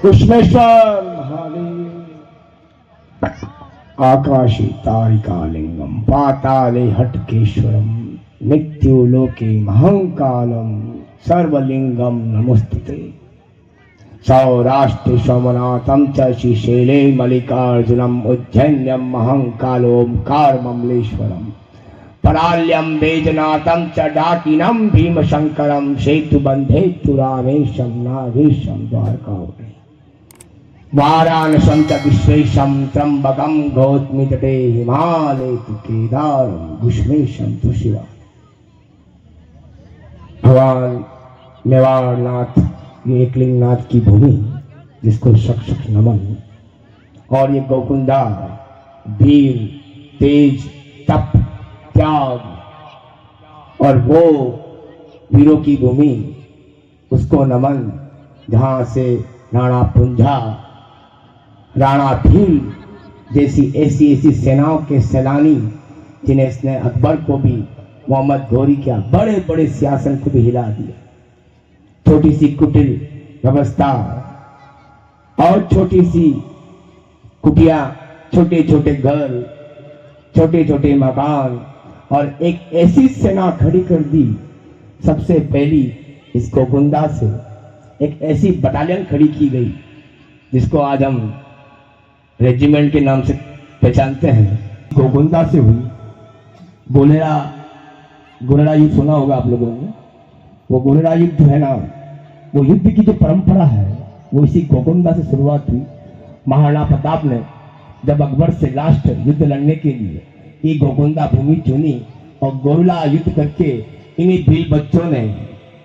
कुष्मेश्वर महादेव। आकाशे तारिकालिंगम पाताले हटकेश्वरम मृत्युलोके महंकालम सर्वलिंगम नमोस्तुते। सौराष्ट्रे सोमनाथम च श्रीशैले मल्लिकार्जुनम उज्जैन्यम महंकालोमकार ममलेश्वरम पराल्यम बैजनाथम च डाकिनम भीमशंकरम सेतुबंधे रामेशम नागेशम द्वारकावने वाराणसम च विश्वेशम त्र्यंबकम गौतमी तटे हिमालय तु केदारम घुष्मेशम तु शिवा। भगवान मेवाड़नाथ ये एकलिंगनाथ की भूमि जिसको शक शक नमन, और ये गोकुंदा वीर तेज तप त्याग और वो वीरों की भूमि उसको नमन, जहाँ से राणा पुंजा राणा भील जैसी ऐसी सेनाओं के सैलानी जिन्हें इसने अकबर को भी मोहम्मद घोरी किया, बड़े बड़े सियासन को भी हिला दिया। छोटी सी कुटिल व्यवस्था और छोटी सी कुटिया, छोटे छोटे घर, छोटे छोटे मकान, और एक ऐसी सेना खड़ी कर दी। सबसे पहली इस गोकुंदा से एक ऐसी बटालियन खड़ी की गई जिसको आज हम रेजिमेंट के नाम से पहचानते हैं। गोकुंदा से हुई गोलेरा युद्ध सुना होगा आप लोगों ने। वो गोलेरा युद्ध है ना, वो युद्ध की जो परंपरा है वो इसी गोकुंदा से शुरुआत हुई। महाराणा प्रताप ने जब अकबर से लास्ट युद्ध लड़ने के लिए ये गोकुंदा भूमि चुनी और गोला युद्ध करके इन्हीं भील बच्चों ने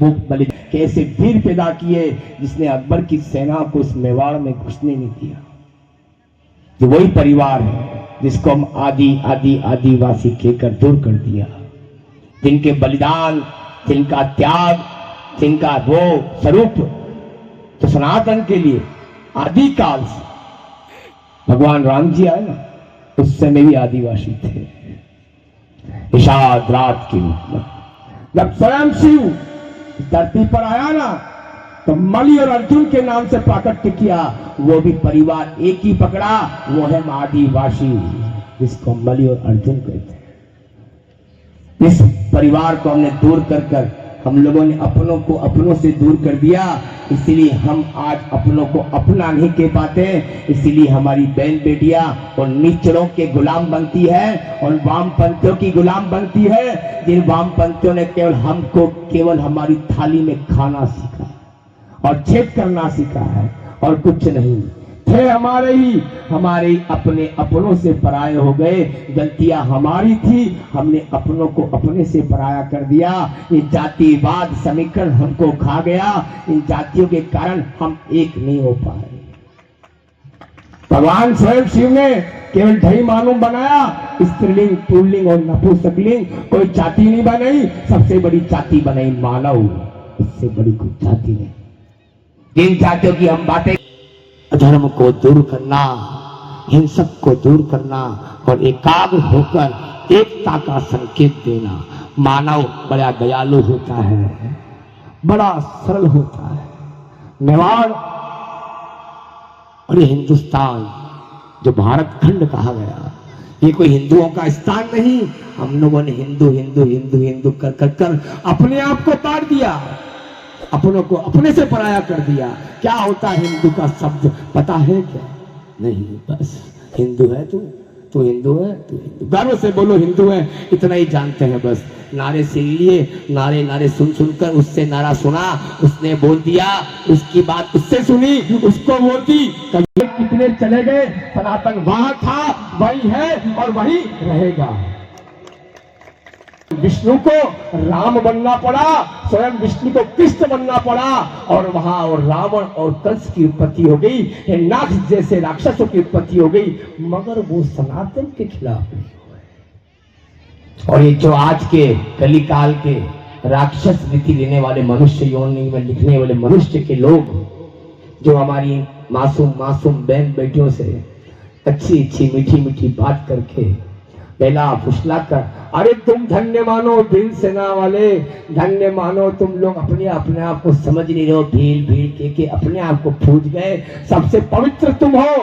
वो बलि कैसे वीर पैदा किए जिसने अकबर की सेना को उस मेवाड़ में घुसने नहीं दिया। ये वही परिवार है जिसको हम आदिवासी कहकर दूर कर दिया, जिनके बलिदान, जिनका त्याग, जिनका वो स्वरूप तो सनातन के लिए आदिकाल से भगवान राम जी आए ना, उस समय भी आदिवासी थे। निषाद रात की जब स्वयं शिव धरती पर आया ना तो मलि और अर्जुन के नाम से प्राकट्य किया। वो भी परिवार एक ही पकड़ा, वो है आदिवासी जिसको मलि और अर्जुन कहते हैं। इस परिवार को हमने दूर कर हम लोगों ने अपनों को अपनों से दूर कर दिया, इसीलिए हम आज अपनों को अपना नहीं कह पाते। इसीलिए हमारी बहन बेटियां और नीचड़ों के गुलाम बनती है और वामपंथियों की गुलाम बनती है, जिन वामपंथियों ने केवल हमारी थाली में खाना सीखा और छेद करना सीखा है और कुछ नहीं। थे हमारे अपने अपनों से पराये हो गए। गलतियां हमारी थी, हमने अपनों को अपने से पराया कर दिया। ये जातिवाद समीकरण हमको खा गया। इन जातियों के कारण हम एक नहीं हो पाए। भगवान स्वयं शिव ने केवल ढई मालूम बनाया, स्त्रीलिंग, पुल्लिंग और नपुंसकलिंग कोई जाति नहीं बनाई। सबसे बड़ी जाति बनाई मानव, इससे बड़ी कोई जाति नहीं। जिन जातियों की हम बातें, अधर्म को दूर करना, हिंसक को दूर करना और एकाग्र होकर एकता का संकेत देना। मानव बड़ा दयालु होता है, बड़ा सरल होता है। मेवाड़ और ये हिंदुस्तान जो भारत खंड कहा गया, ये कोई हिंदुओं का स्थान नहीं। हम लोगों ने हिंदू हिंदू हिंदू हिंदू कर अपने आप को पार दिया, अपनों को अपने से पराया कर दिया। क्या होता है हिंदू का शब्द पता है क्या? नहीं, बस हिंदू है तू हिंदू है, तू हिंदू। गर्व से बोलो हिंदू है, इतना ही जानते हैं बस। नारे से लिए नारे सुनकर उससे नारा सुना, उसने बोल दिया, उसकी बात उससे सुनी, उसको बोलती। कितने चले गए, सनातन वहां था, वही है और वही रहेगा। विष्णु को राम बनना पड़ा, स्वयं विष्णु को कृष्ण बनना पड़ा, और वहां और रावण और कंस की उत्पत्ति हो गई, नाग जैसे राक्षसों की उत्पत्ति हो गई, मगर वो सनातन के खिलाफ नहीं हुए। और ये जो आज के कलिकाल के राक्षस रीति लेने वाले मनुष्य, योनि में लिखने वाले मनुष्य के लोग, जो हमारी मासूम बहन बेटियों से अच्छी मीठी बात करके पहला फुसला कर, अरे तुम धन्य मानो भील सेना वाले, धन्य मानो तुम लोग अपने आप को समझ नहीं रहे हो, भील भील के अपने आप को पूज गए। सबसे पवित्र तुम हो,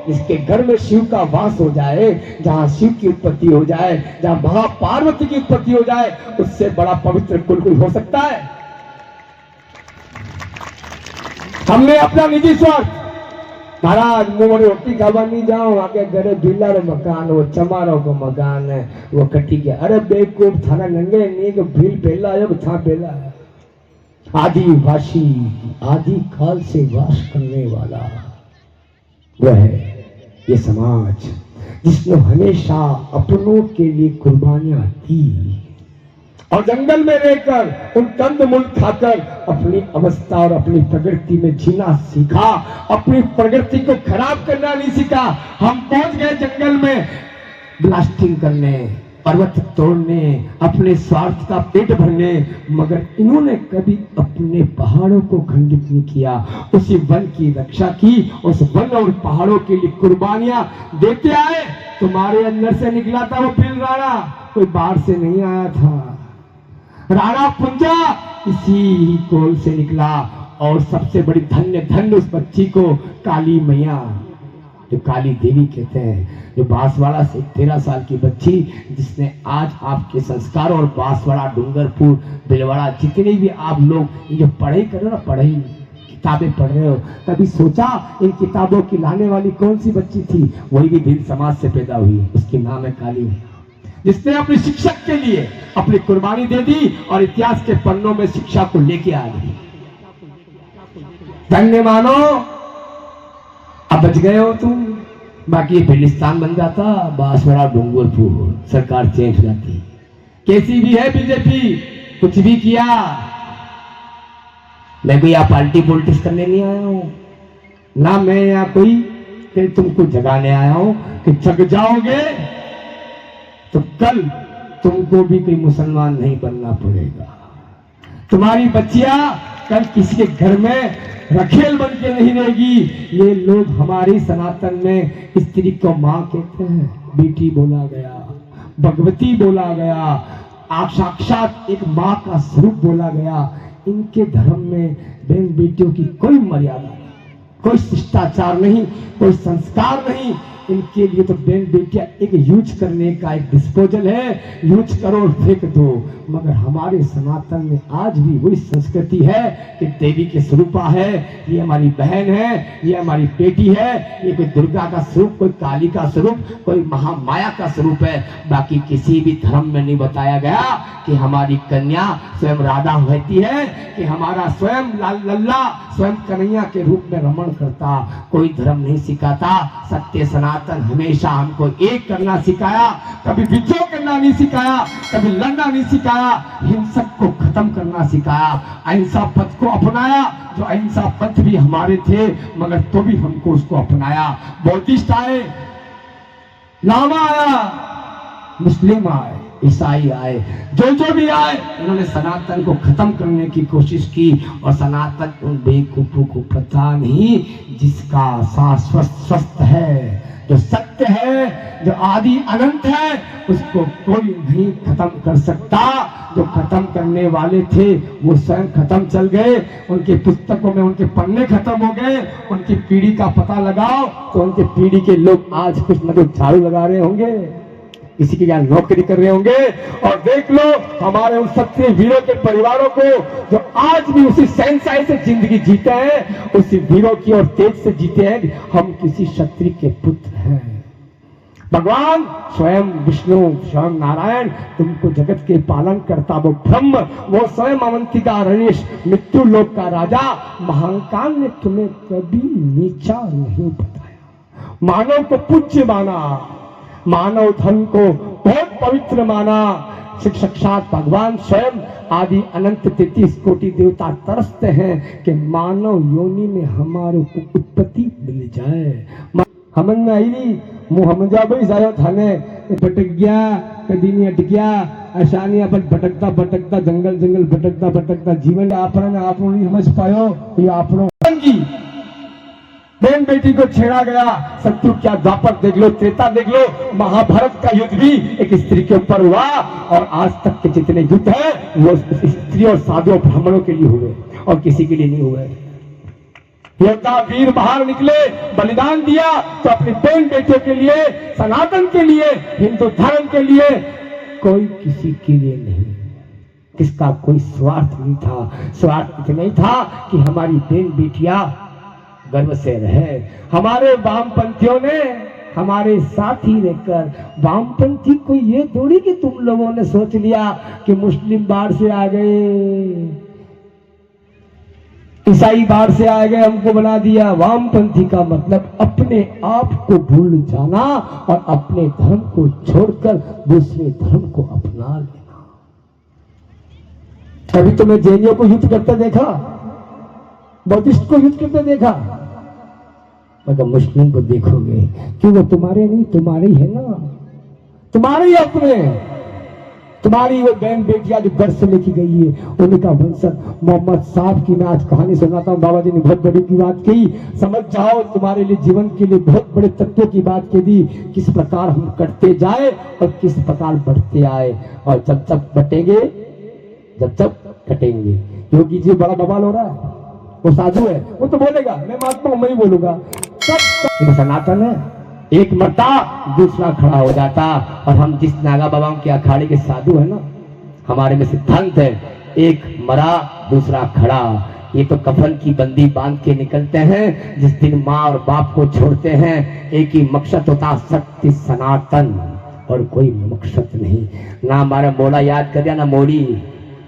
जिसके घर में शिव का वास हो जाए, जहाँ शिव की उत्पत्ति हो जाए, जहाँ महापार्वती की उत्पत्ति हो जाए, उससे बड़ा पवित्र कुल कोई हो सकता है? हमने अपना निजी स्वार्थ, महाराज मुंह रोटी खावा नहीं जाओ, आगे घरे भीला रो मकान, वो चमारो को मकान है, वो कटी गया। अरे बेवकूफ, थाना नंगे नहीं कि भील पहला है, था पहला है। आदिवासी, आदि काल से वास करने वाला वह है ये समाज, जिसने हमेशा अपनों के लिए कुर्बानियां दी और जंगल में रहकर उन कंदमूल खाकर अपनी अवस्था और अपनी प्रकृति में जीना सीखा, अपनी प्रकृति को खराब करना नहीं सीखा। हम पहुंच गए जंगल में ब्लास्टिंग करने, पर्वत तोड़ने, अपने स्वार्थ का पेट भरने, मगर इन्होंने कभी अपने पहाड़ों को खंडित नहीं किया, उसी वन की रक्षा की, उस वन और पहाड़ों के लिए कुर्बानियां देते आए। तुम्हारे अंदर से निकला था वो भील राणा, कोई बाहर से नहीं आया था। राणा पुंजा इसी ही कोल से निकला, और सबसे बड़ी धन्य उस बच्ची को काली मैया, जो काली देवी कहते हैं, जो बांसवाड़ा से 13 साल की बच्ची, जिसने आज आपके संस्कार और बांसवाड़ा, डूंगरपुर, भिलवाड़ा, जितने भी आप लोग जो पढ़ाई कर रहे हो ना, पढ़ाई किताबें पढ़ रहे हो, कभी सोचा इन किताबों की लाने वाली कौन सी बच्ची थी? वही भी भील समाज से पैदा हुई, उसकी नाम है काली मैया, जिसने अपनी शिक्षक के लिए अपनी कुर्बानी दे दी और इतिहास के पन्नों में शिक्षा को लेके आ गई। धन्य मानो, अब बच गए हो तुम, बाकी फिलिस्तान बन जाता, बांसवाड़ा, डूंगरपुर, सरकार चेंज हो जाती। कैसी भी है बीजेपी, कुछ भी किया। मैं कोई यहाँ पार्टी पॉलिटिक्स करने नहीं आया हूं ना, मैं यहाँ कोई कि तुमको जगाने आया हूं कि जग जाओगे तो कल तुमको भी कोई मुसलमान नहीं बनना पड़ेगा। तुम्हारी बच्चियां कल किसी के घर में रखेल बन के नहीं रहेगी। ये लोग हमारी सनातन में स्त्री को माँ कहते हैं, बेटी बोला गया, भगवती बोला गया, आप साक्षात एक माँ का स्वरूप बोला गया। इनके धर्म में बहन बेटियों की कोई मर्यादा नहीं, कोई शिष्टाचार नहीं, कोई संस्कार नहीं। इनके लिए तो बहन बेटियां एक यूज करने का एक डिस्पोजल है, यूज करो और फेंक दो। मगर हमारे सनातन में आज भी वही संस्कृति है कि देवी के स्वरूपा है, ये हमारी बहन है, ये हमारी बेटी है, ये कोई दुर्गा का स्वरूप, कोई काली का स्वरूप, कोई महामाया का स्वरूप है। बाकी किसी भी धर्म में नहीं बताया गया कि हमारी कन्या स्वयं राधा होती है, कि हमारा स्वयं लल्ला स्वयं कन्हैया के रूप में रमण करता। कोई धर्म नहीं सिखाता। सत्य सनातन हमेशा हमको एक करना सिखाया, कभी विद्रोह करना नहीं सिखाया, कभी लड़ना नहीं सिखाया, हिंसक को खत्म करना सिखाया, अहिंसा पथ को अपनाया। जो अहिंसा पथ भी हमारे थे, मगर तो भी हमको उसको अपनाया। बौद्धिस्ट आए, लामा आया, मुस्लिम आए, ईसाई आए, जो भी आए, इन्होंने सनातन को खत्म करने की कोशिश की। और सनातन उन बेवकूफों को पता नहीं, जिसका शाश्वत स्वस्थ है, जो सत्य है, जो आदि अनंत है, उसको कोई नहीं खत्म कर सकता। जो खत्म करने वाले थे वो स्वयं खत्म चल गए, उनके पुस्तकों में उनके पन्ने खत्म हो गए। उनकी पीढ़ी का पता लगाओ तो उनके पीढ़ी के लोग आज कुछ न कुछ झाड़ू लगा रहे होंगे, किसी की यहाँ नौकरी कर रहे होंगे। और देख लो हमारे उन सच्चे वीरों के परिवारों को, जो आज भी उसी सहनशाही से जिंदगी जीते हैं, उसी वीरों की और तेज से जीते हैं। हम किसी क्षत्रिय के पुत्र हैं। भगवान स्वयं विष्णु, स्वयं नारायण तुमको जगत के पालन करता वो ब्रह्म, वो स्वयं अवंतिका रणेश, मृत्यु लोक का राजा महाकाल ने तुम्हें कभी नीचा नहीं बताया। मानव को पूज्य माना, मानव धन को बहुत पवित्र माना। साक्षात भगवान स्वयं आदि अनंत 33 कोटि देवता तरसते हैं कि मानव योनि में हमारे को उत्पत्ति मिल जाए। हमन में आई मुँह हम जा भाई सारा थाने भटक गया, कभी नहीं अटक गया, आसानी अपन भटकता भटकता जंगल जंगल भटकता भटकता जीवन आपने नहीं समझ पायो। ये आपनो की बहन बेटी को छेड़ा गया। सत्युग क्या द्वापर देख लो, त्रेता देख लो, महाभारत का युद्ध भी एक स्त्री के ऊपर हुआ। और आज तक के जितने युद्ध हैं वो स्त्री और साधु ब्राह्मणों के लिए हुए और किसी के लिए नहीं हुए। योद्धा वीर बाहर निकले, बलिदान दिया तो अपनी बहन बेटियों के लिए, सनातन के लिए, हिंदू धर्म के लिए, कोई किसी के लिए नहीं। किसका कोई स्वार्थ नहीं था। स्वार्थ इतना ही था कि हमारी बहन बेटियां गर्व से रहे। हमारे वामपंथियों ने हमारे साथ ही रहकर, वामपंथी को ये थोड़ी कि तुम लोगों ने सोच लिया कि मुस्लिम बाहर से आ गए, ईसाई बाहर से आ गए, हमको बना दिया। वामपंथी का मतलब अपने आप को भूल जाना और अपने धर्म को छोड़कर दूसरे धर्म को अपना लेना। कभी तुम्हें जैनियों को युद्ध करते देखा, बौद्धिस्ट को युद्ध करते देखा, मगर मुस्लिम को देखोगे कि वो तुम्हारे नहीं, तुम्हारे ही है ना, तुम्हारे ही अपने। तुम्हारी वो बहन बेटियां जो घर से लेके गई है, उनका वंशज। मोहम्मद साहब की मैं आज कहानी सुनाता हूँ। बाबा जी ने बहुत बड़ी की बात की, समझ जाओ, तुम्हारे लिए जीवन के लिए बहुत बड़े तत्वों की बात कह दी। किस प्रकार हम कटते जाए और किस प्रकार बढ़ते आए, और जब जब बटेंगे, जब जब कटेंगे। योगी जी बड़ा बवाल हो रहा है, वो साधु है, वो तो बोलेगा, मैं महात्मा हूं, मैं ही बोलूंगा। सब सनातन है, एक मरता दूसरा खड़ा हो जाता। और हम जिस नागा बाबाओं के अखाड़े के साधु है ना, हमारे में सिद्धांत है, एक मरा दूसरा खड़ा। ये तो कफन की बंदी बांध के निकलते हैं। जिस दिन माँ और बाप को छोड़ते हैं, एक ही मकसद होता, सत्य सनातन, और कोई मकसद नहीं। ना हमारा मोड़ा याद कर दिया, ना मोड़ी,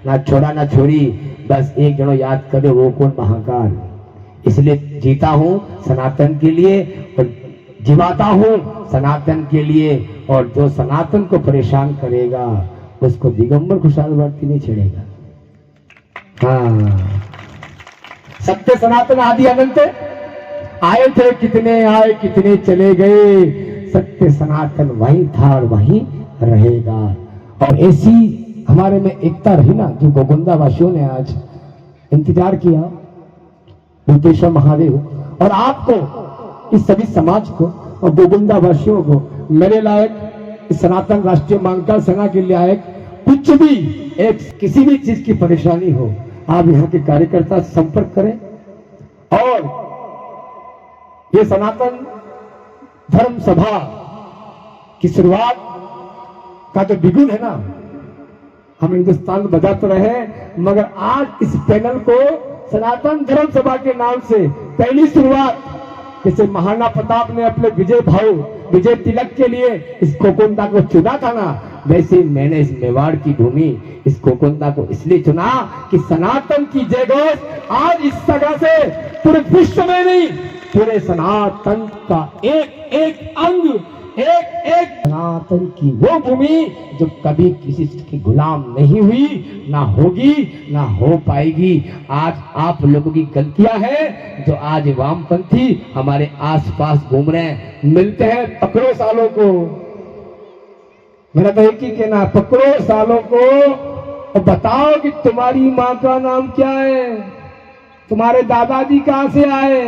ना छोड़ा ना छोड़ी, बस एक जनो याद करे, वो कौन, महाकाल। इसलिए जीता हूं सनातन के लिए और जीवाता हूं सनातन के लिए। और जो सनातन को परेशान करेगा उसको दिगंबर खुशहाल वर्ती नहीं छेड़ेगा। हाँ, सत्य सनातन आदि अनंत आए थे, कितने आए कितने चले गए, सत्य सनातन वही था और वही रहेगा। और ऐसी हमारे में एकता रही ना, जो गोगुंदा वासियों ने आज इंतजार किया, भूतेश्वर महादेव और आपको, इस सभी समाज को और गोगुंदा वासियों को मेरे लायक, इस सनातन राष्ट्रीय मांगता सेना के लायक, कुछ भी एक किसी भी चीज की परेशानी हो, आप यहाँ के कार्यकर्ता संपर्क करें। और ये सनातन धर्म सभा की शुरुआत का जो बिगुन है ना, हम हिंदुस्तान में बजा तो रहे, मगर आज इस पैनल को सनातन धर्म सभा के नाम से पहली शुरुआत, जैसे महाराणा प्रताप ने अपने विजय भाव, विजय तिलक के लिए इस गोकुंदा को चुना था ना, वैसे मैंने इस मेवाड़ की भूमि, इस गोकुंदा को इसलिए चुना कि सनातन की जयघोष आज इस जगह से पूरे विश्व में नहीं, पूरे सनातन का एक एक अंग, एक एक सनातन की वो भूमि जो कभी किसी की गुलाम नहीं हुई, ना होगी, ना हो पाएगी। आज आप लोगों की गलतियां हैं जो आज वामपंथी हमारे आसपास घूम रहे हैं, मिलते हैं, पकड़ो सालों को। मेरा तो एक ही कहना, पकड़ो सालों को और बताओ कि तुम्हारी माँ का नाम क्या है, तुम्हारे दादाजी कहां से आए,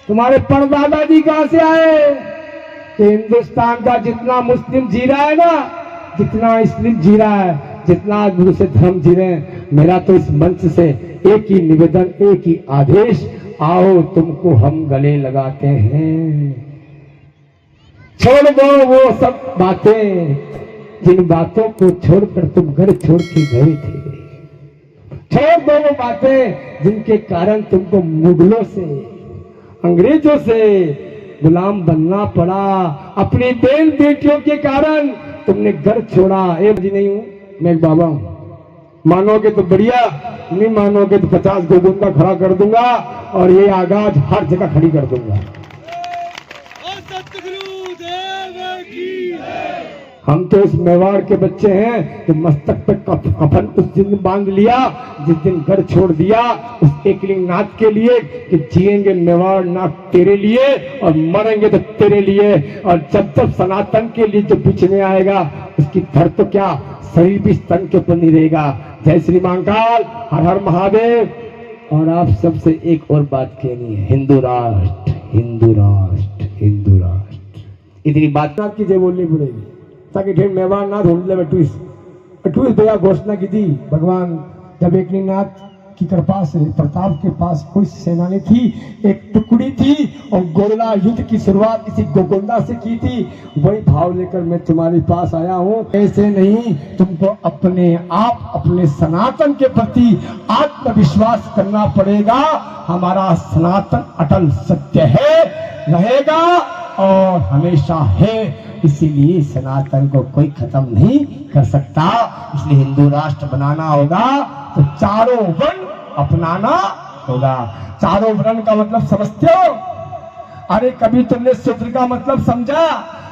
तुम्हारे परदादाजी कहां से आए। कि हिंदुस्तान का जितना मुस्लिम जी रहा है ना, जितना मुस्लिम जी रहा है, जितना आदमी से धर्म जी रहे हैं, मेरा तो इस मंच से एक ही निवेदन, एक ही आदेश, आओ तुमको हम गले लगाते हैं। छोड़ दो वो सब बातें, जिन बातों को छोड़कर तुम घर छोड़ के गए थे। छोड़ दो वो बातें जिनके कारण तुमको मुगलों से, अंग्रेजों से गुलाम बनना पड़ा। अपनी बहन बेटियों के कारण तुमने घर छोड़ा। एक जी नहीं हूं मैं, एक बाबा हूं। मानोगे तो बढ़िया, नहीं मानोगे तो 50 गोगुंदा खड़ा कर दूंगा और ये आगाज हर जगह खड़ी कर दूंगा। हम तो इस मेवाड़ के बच्चे हैं कि मस्तक पे कफन उस दिन बांध लिया जिस दिन घर छोड़ दिया, उस एकलिंग नाथ के लिए कि जिएंगे मेवाड़ नाथ तेरे लिए और मरेंगे तो तेरे लिए। और जब जब सनातन के लिए जो बीच में आएगा उसकी धर तो क्या, शरीर भी स्तन के ऊपर नहीं रहेगा। जय श्री महाकाल, हर हर महादेव। और आप सबसे एक और बात कहनी है, हिंदू राष्ट्र हिंदू राष्ट्र, हिंदू राष्ट्र। इतनी बात ना की जय बोलनी पड़ेगी ताकि ढेर मेहमान ना ढूंढ ले। अट्ठाईस भैया घोषणा की थी भगवान जब एक नाथ की कृपा से प्रताप के पास कोई सेना नहीं थी, एक टुकड़ी थी और गोरला युद्ध की शुरुआत किसी गोगोंदा से की थी। वही भाव लेकर मैं तुम्हारे पास आया हूँ। ऐसे नहीं, तुमको अपने आप अपने सनातन के प्रति आत्मविश्वास करना पड़ेगा। हमारा सनातन अटल सत्य है, रहेगा और हमेशा है, इसीलिए सनातन को कोई खत्म नहीं कर सकता। इसलिए हिंदू राष्ट्र बनाना होगा तो चारों वर्ण अपनाना होगा। चारों वर्ण का मतलब समझते हो? अरे कभी तुमने शूद्र का मतलब समझा?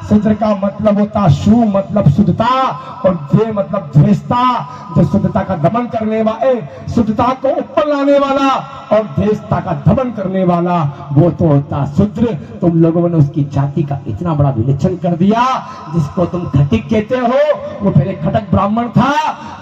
शूद्र का मतलब होता शु मतलब शुद्धता और जे मतलब ध्रेष्ठता, जो शुद्धता का दमन करने वाले, शुद्धता को ऊपर लाने वाला और ध्रेष्ठता का दमन करने वाला, वो तो होता शूद्र। तुम लोगों ने उसकी जाति का इतना बड़ा विवेचन कर दिया। जिसको तुम खटिक कहते हो वो पहले खटक ब्राह्मण था,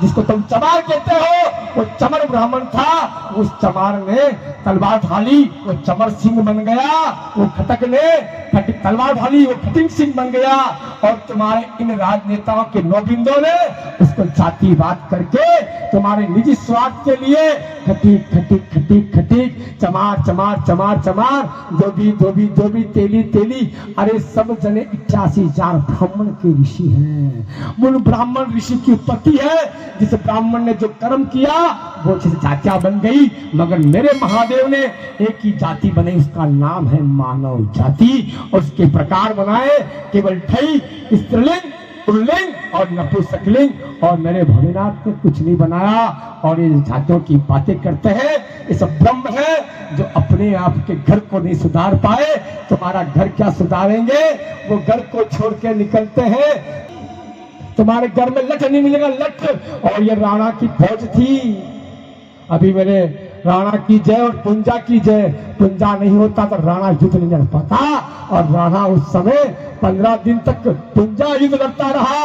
जिसको तुम चमार कहते हो वो चमर ब्राह्मण था। उस चमार ने तलवार ढाली वो चमर सिंह बन गया, वो खटक ने तलवार ढाली वो खटिक सिंह बन गया। और तुम्हारे इन राजनेताओं के नौबिंदों ने उसको जातिवाद करके तुम्हारे निजी स्वार्थ के लिए खटीक खटीक खटीक खटीक, चमार चमार चमार चमार, धोबी धोबी धोबी, तेली तेली। अरे सब जने 81,000 ब्राह्मण के ऋषि हैं। मूल ब्राह्मण ऋषि की उत्पत्ति है। जिस ब्राह्मण ने जो कर्म किया वो जातियां बन गई, मगर मेरे महादेव ने एक ही जाति बनाई, उसका नाम है मानव जाति। और उसके प्रकार बनाए केवल ढई, स्त्रीलिंग, पुल्लिंग और नपुंसकलिंग। और मेरे भोलेनाथ ने कुछ नहीं बनाया। और ये जातियों की बातें करते हैं, ये सब ब्रह्म है जो अपने आप के घर को नहीं सुधार पाए। तुम्हारा घर क्या सुधारेंगे? वो घर को छोड़ के निकलते हैं। तुम्हारे घर में लठ नहीं मिलेगा, लठ। और ये राणा की फौज थी। अभी मेरे राणा की जय और पुंजा की जय। पुंजा नहीं होता तो राणा युद्ध नहीं लड़ पाता। और राणा उस समय 15 दिन तक पुंजा युद्ध लड़ता रहा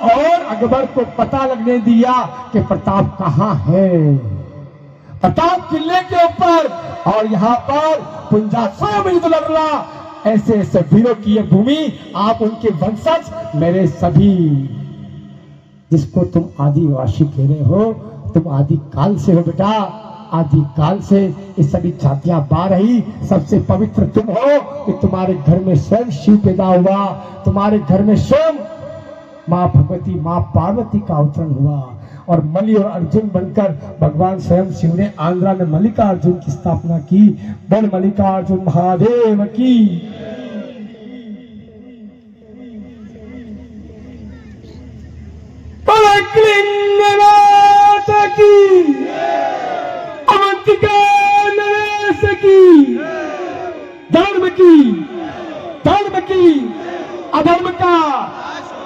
और अकबर को पता लगने दिया कि प्रताप कहाँ है। प्रताप किले के ऊपर और यहाँ पर पुंजा स्वयं युद्ध लड़ रहा। ऐसे ऐसे वीरों की ये भूमि, आप उनके वंशज, मेरे सभी, जिसको तुम आदिवासी कह रहे हो, तुम आदि काल से हो बेटा। आदि काल से ये सभी जातियां पा रही। सबसे पवित्र तुम हो कि तुम्हारे घर में स्वयं शिव पैदा हुआ, तुम्हारे घर में स्वयं माँ भगवती माँ पार्वती का अवतरण हुआ। और मलि और अर्जुन बनकर भगवान स्वयं शिव ने आंध्रा में मल्लिकार्जुन की स्थापना की। बोल मल्लिकार्जुन महादेव की।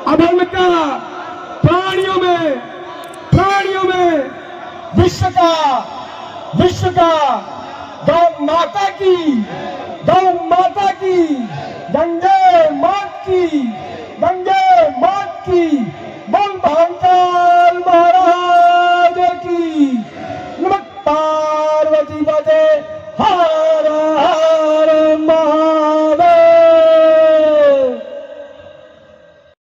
अधर्म का प्राणियों में विश्व का गौ माता की गंगे मात की